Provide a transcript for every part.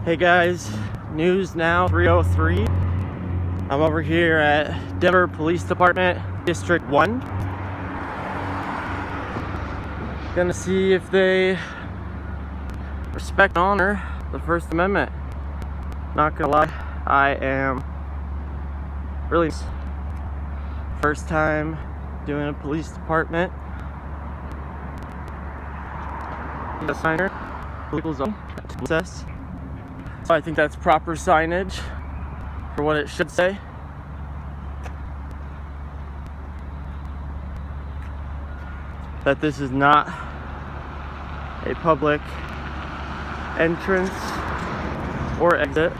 Hey guys, news now, 3:03. I'm over here at Denver Police Department, District 1. Gonna see if they respect and honor the First Amendment. Not gonna lie, I am really first time doing a police department. The signer, legal zone, access. So I think that's proper signage for what it should say. That this is not a public entrance or exit.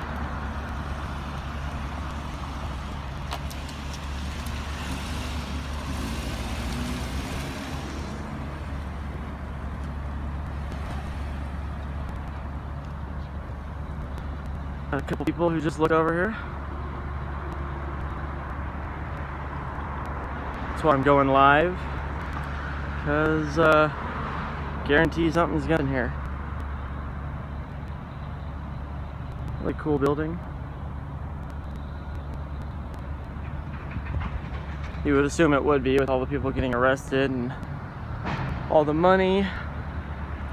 A couple people who just looked over here. That's why I'm going live, because guarantee something's getting here. Really cool building. You would assume it would be, with all the people getting arrested and all the money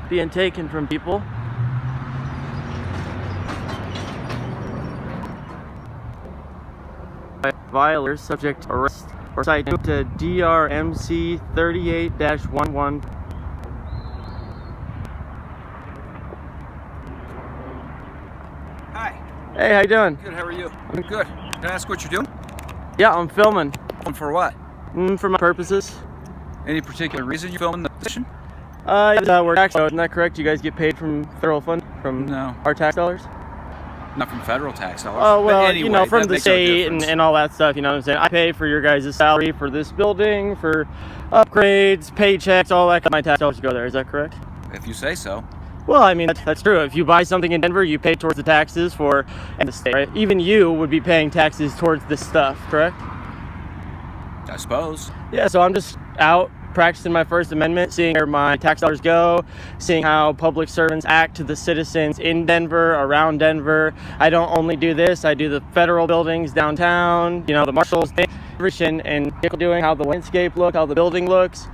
being taken from people. Violators subject to arrest or cited to DRMC 38-11. Hi. Hey, how you doing? Good, how are you? I'm good. Can I ask what you're doing? Yeah, I'm filming. For what? For my purposes. Any particular reason you're filming the position? We're tax dollars, isn't that correct? You guys get paid from federal fund? From our tax dollars? Not from federal tax dollars. Oh, well, anyway, you know, from the state and all that stuff, you know what I'm saying? I pay for your guys' salary for this building, for upgrades, paychecks, all that. My tax dollars go there, is that correct? If you say so. Well, I mean, that's true. If you buy something in Denver, you pay towards the taxes for and the state, right? Even you would be paying taxes towards this stuff, correct? I suppose. Yeah, so I'm just out practicing my First Amendment, seeing where my tax dollars go, seeing how public servants act to the citizens in Denver, around Denver. I don't only do this, I do the federal buildings downtown, you know, the marshals, and doing how the landscape look, how the building looks.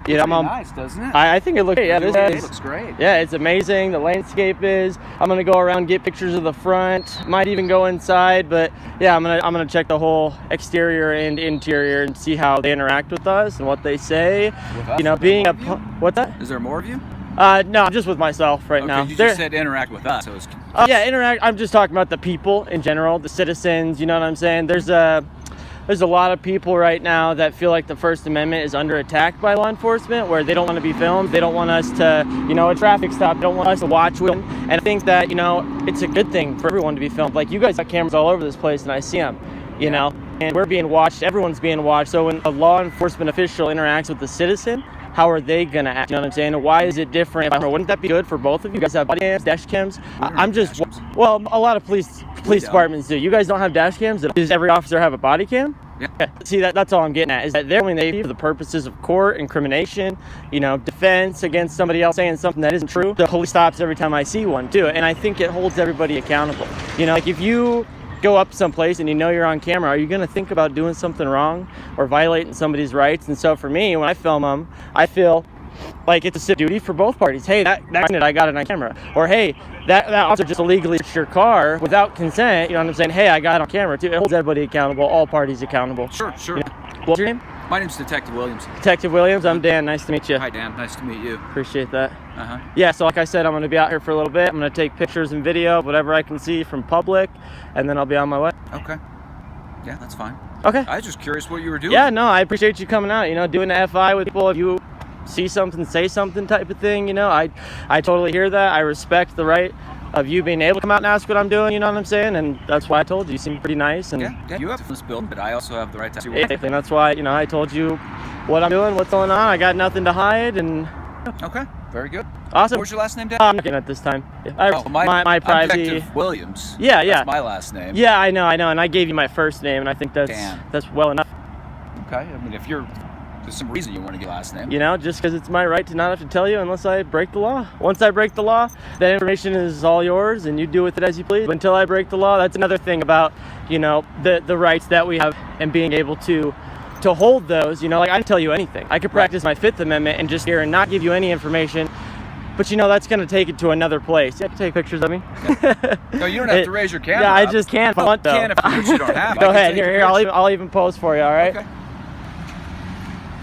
You know, nice, doesn't it? I think it looks great. Yeah, this looks great. Yeah, it's amazing. The landscape is. I'm gonna go around, get pictures of the front. Might even go inside, but yeah, I'm gonna check the whole exterior and interior and see how they interact with us and what they say. You know, being a what's that? Is there more of you? No, I'm just with myself right now. You just said interact with us. So yeah, interact. I'm just talking about the people in general, the citizens. You know what I'm saying? There's a lot of people right now that feel like the First Amendment is under attack by law enforcement, where they don't want to be filmed. They don't want us to, you know, a traffic stop. They don't want us to watch with them. And I think that, you know, it's a good thing for everyone to be filmed. Like, you guys got cameras all over this place, and I see them, you know, and we're being watched. Everyone's being watched. So when a law enforcement official interacts with the citizen, how are they going to act? You know what I'm saying? And why is it different? Wouldn't that be good for both of you? You guys have body cams, dash cams? I'm just, well, a lot of police departments do. You guys don't have dash cams? Does every officer have a body cam? Yeah. See, that's all I'm getting at, is that they're when they for the purposes of court, incrimination, you know, defense against somebody else saying something that isn't true. The police stops every time I see one too, and I think it holds everybody accountable. You know, like if you go up someplace and you know you're on camera, are you going to think about doing something wrong or violating somebody's rights? And so for me, when I film them, I feel like it's a civic duty for both parties. Hey, that I got it on camera. Or hey, that officer just illegally searched your car without consent. You know what I'm saying? Hey, I got it on camera too. It holds everybody accountable, all parties accountable. Sure. You know? What's your name? My name's Detective Williams. Detective Williams, I'm Dan. Nice to meet you. Hi, Dan. Nice to meet you. Appreciate that. Yeah, so like I said, I'm going to be out here for a little bit. I'm going to take pictures and video, whatever I can see from public, and then I'll be on my way. Okay. Yeah, that's fine. Okay. I was just curious what you were doing. Yeah, no, I appreciate you coming out, you know, doing the FI with people. If you see something, say something type of thing, you know, I totally hear that. I respect the right of you being able to come out and ask what I'm doing, you know what I'm saying? And that's why I told you. You seem pretty nice. And yeah, you have this building, but I also have the right to see what and that's why, you know, I told you what I'm doing, what's going on. I got nothing to hide, and okay, very good. Awesome. What's your last name, Dan? I'm not getting it this time. My privacy. Detective Williams. Yeah. That's my last name. Yeah, I know, and I gave you my first name, and I think that's well enough. Okay, I mean, if you're There's some reason you want to get last name. You know, just because it's my right to not have to tell you unless I break the law. Once I break the law, that information is all yours and you do with it as you please. But until I break the law, that's another thing about, you know, the rights that we have and being able to hold those. You know, like I can tell you anything. I could practice my Fifth Amendment and just here and not give you any information. But you know, that's going to take it to another place. You have to take pictures of me. No, you don't have to raise your camera. Yeah, I just can't. Well, Want, though. can if you don't have. Go ahead. Here, I'll even pose for you. All right. Okay.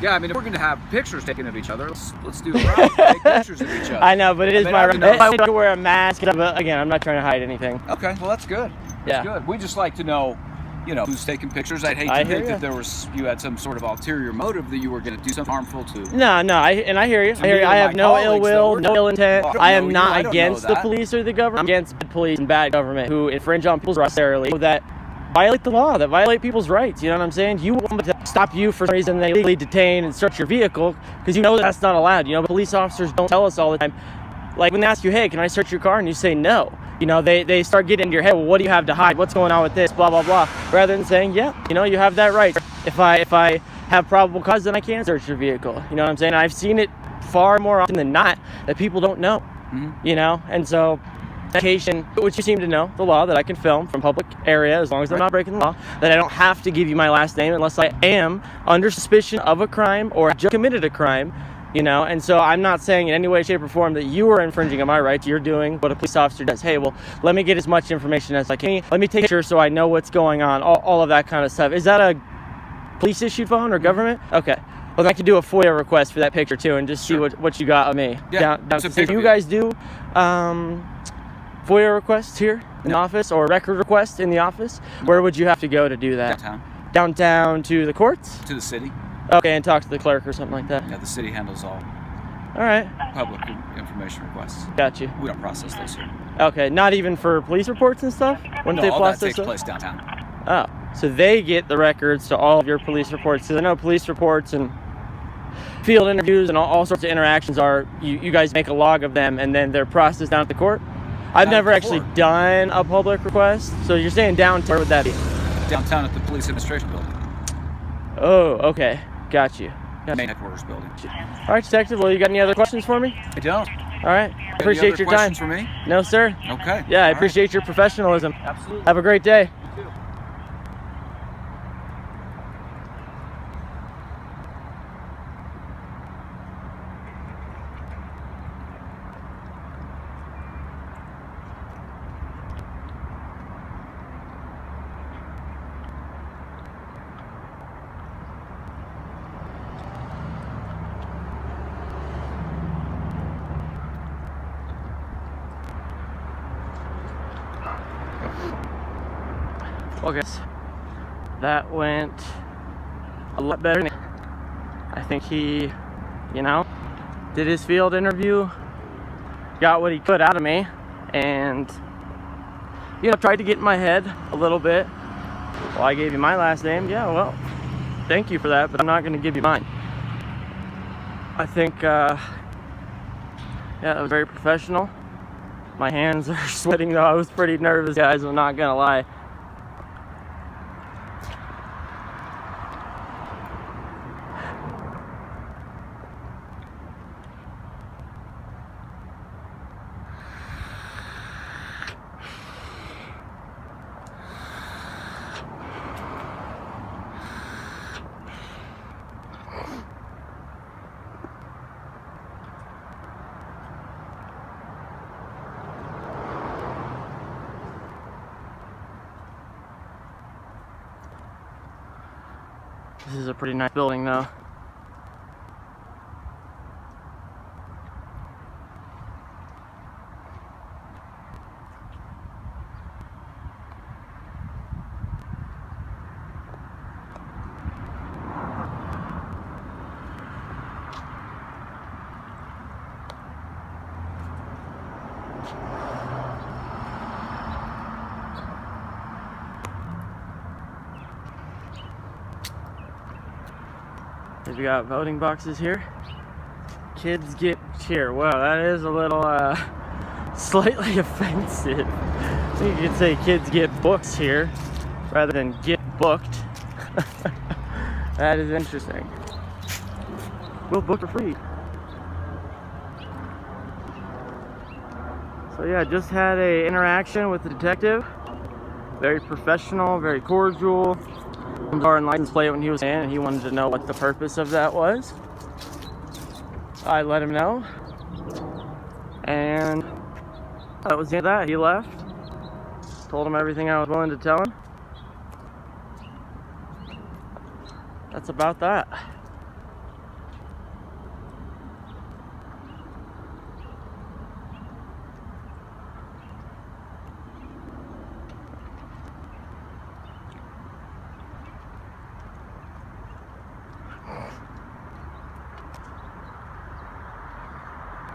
Yeah, I mean, if we're going to have pictures taken of each other, let's do it right. Take pictures of each other. I know, but it is my right. If I want to wear a mask, but again, I'm not trying to hide anything. Okay, well, that's good. That's good. We just like to know, you know, who's taking pictures. I'd hate to think that you had some sort of ulterior motive that you were going to do something harmful to. No, I hear you. I have no ill will, no ill intent. I am not against the police or the government. I'm against bad police and bad government who infringe on people's rights that violate the law, that violate people's rights. You know what I'm saying? You want to stop you for some reason, they legally detain and search your vehicle because you know that's not allowed. You know, police officers don't tell us all the time. Like when they ask you, hey, can I search your car? And you say no. You know, they start getting into your head, well, what do you have to hide? What's going on with this? Blah, blah, blah. Rather than saying, yeah, you know, you have that right. If I have probable cause, then I can search your vehicle. You know what I'm saying? I've seen it far more often than not that people don't know, you know? And so, education, which you seem to know, the law, that I can film from public area as long as I'm not breaking the law, that I don't have to give you my last name unless I am under suspicion of a crime or just committed a crime. You know, and so I'm not saying in any way, shape, or form that you are infringing on my rights. You're doing what a police officer does. Hey, well, let me get as much information as I can. Let me take a picture so I know what's going on, all of that kind of stuff. Is that a police-issued phone or government? Okay. Well, then I can do a FOIA request for that picture, too, and just see what you got of me. Yeah, Do you guys do FOIA requests here in the office or record requests in the office? Where would you have to go to do that? Downtown to the courts? To the city. Okay, and talk to the clerk or something like that. Yeah, the city handles all right. public information requests. Got you. We don't process those here. Okay, not even for police reports and stuff? No, all that takes place downtown. Oh, so they get the records to all of your police reports. Because I know police reports and field interviews and all sorts of interactions are, you guys make a log of them and then they're processed down at the court? I've never actually done a public request. So you're saying downtown, where would that be? Downtown at the police administration building. Oh, okay. Got you. Main headquarters building. All right, Detective. Well, you got any other questions for me? I don't. All right. Appreciate your time. Questions for me? No, sir. Okay. Yeah, I appreciate your professionalism. Absolutely. Have a great day. You too. Well, guys, that went a lot better than I think he, you know, did his field interview, got what he could out of me, and, you know, tried to get in my head a little bit. Well, I gave you my last name. Yeah, well, thank you for that, but I'm not going to give you mine. I think, yeah, it was very professional. My hands are sweating, though. I was pretty nervous, guys, I'm not going to lie. This is a pretty nice building, though. We got voting boxes here. Kids get here. Wow, that is a little slightly offensive. I think you could say kids get books here rather than get booked. That is interesting. we'll book for free. So yeah, just had a interaction with the detective. Very professional, very cordial. Car and license plate when he was in, and he wanted to know what the purpose of that was. I let him know, and that was the end of that. He left. Told him everything I was willing to tell him. That's about that.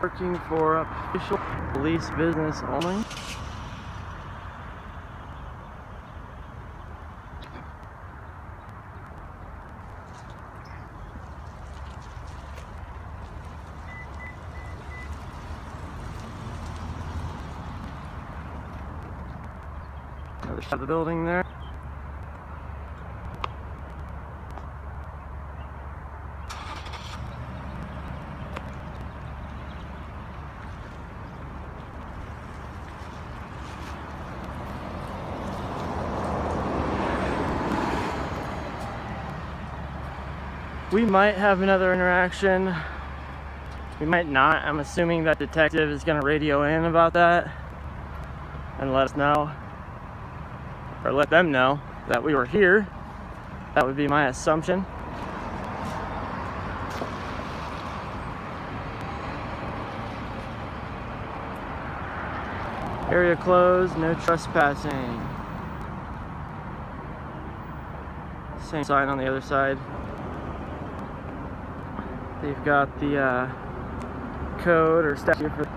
Working for official police business only. Another shot of the building there. We might have another interaction. We might not. I'm assuming that detective is going to radio in about that and let us know, or let them know that we were here. That would be my assumption. Area closed, no trespassing. Same sign on the other side. They've got the code or statute for.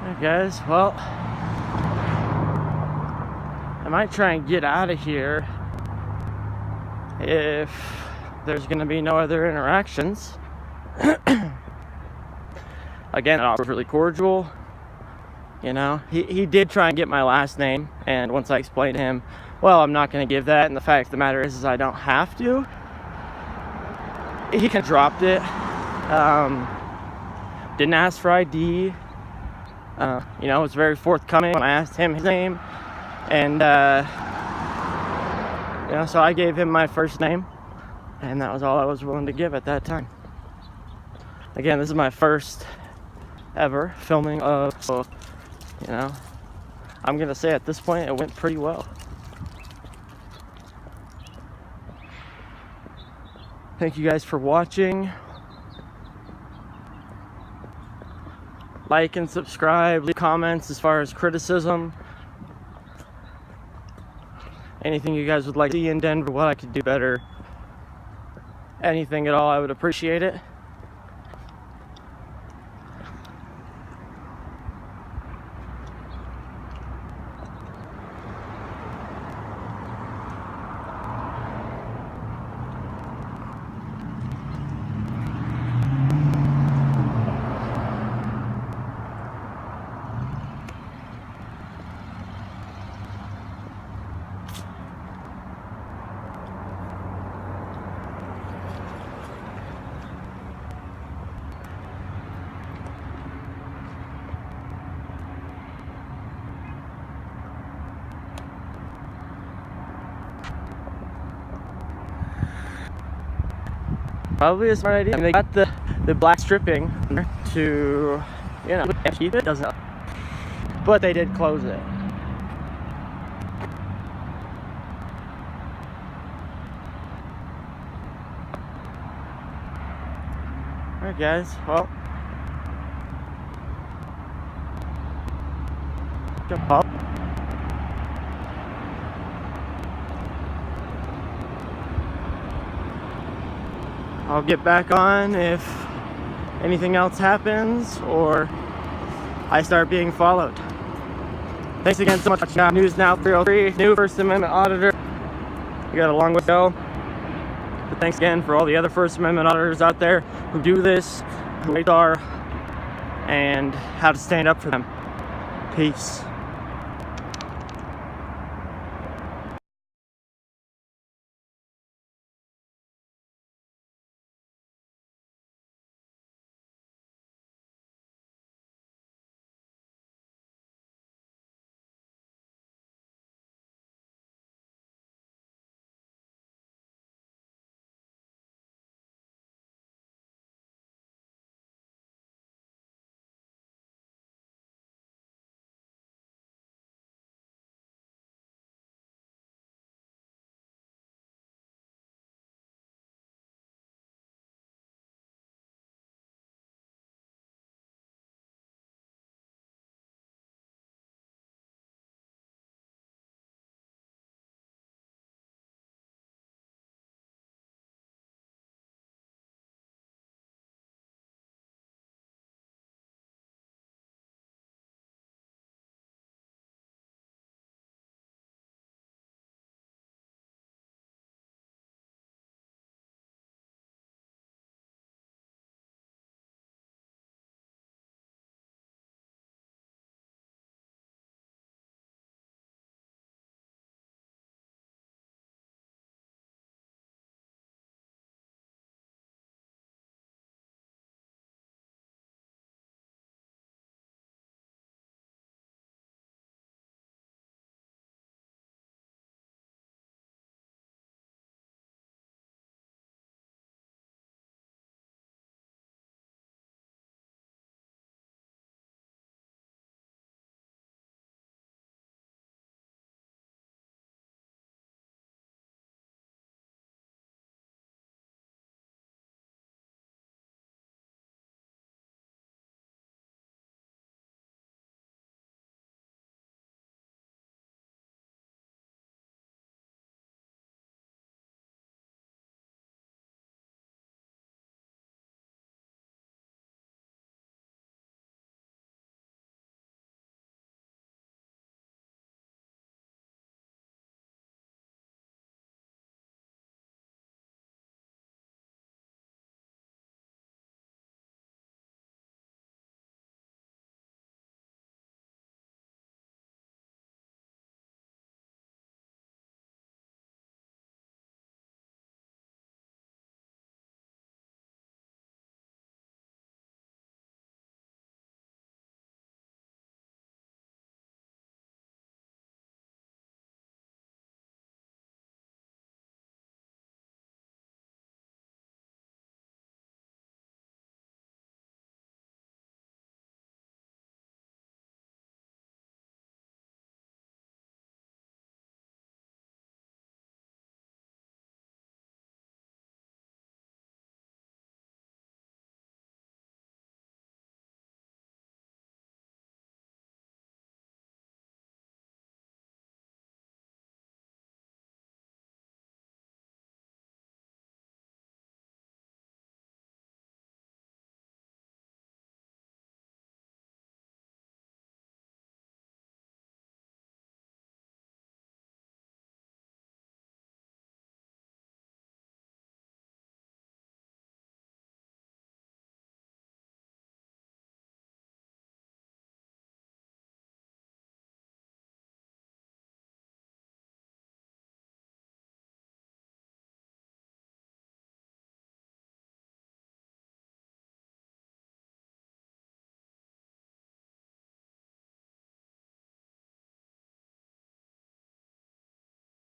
Alright guys, well, I might try and get out of here if there's going to be no other interactions. Again, I was really cordial. You know, he did try and get my last name, and once I explained to him, well, I'm not going to give that, and the fact of the matter is I don't have to, he kind of dropped it. Didn't ask for ID. You know, was very forthcoming when I asked him his name, and you know, so I gave him my first name, and that was all I was willing to give at that time. Again, this is my first ever filming of, so, you know, I'm gonna say at this point it went pretty well. Thank you guys for watching. Like and subscribe, leave comments as far as criticism. Anything you guys would like to see in Denver, what I could do better. Anything at all, I would appreciate it. Probably a smart idea. I mean, they got the black stripping to, you know, keep it, doesn't, but they did close it. Alright guys, well, jump up. I'll get back on if anything else happens or I start being followed. Thanks again so much for watching News Now 303, new First Amendment auditor. We got a long way to go. But thanks again for all the other First Amendment auditors out there who do this, who are, and how to stand up for them. Peace.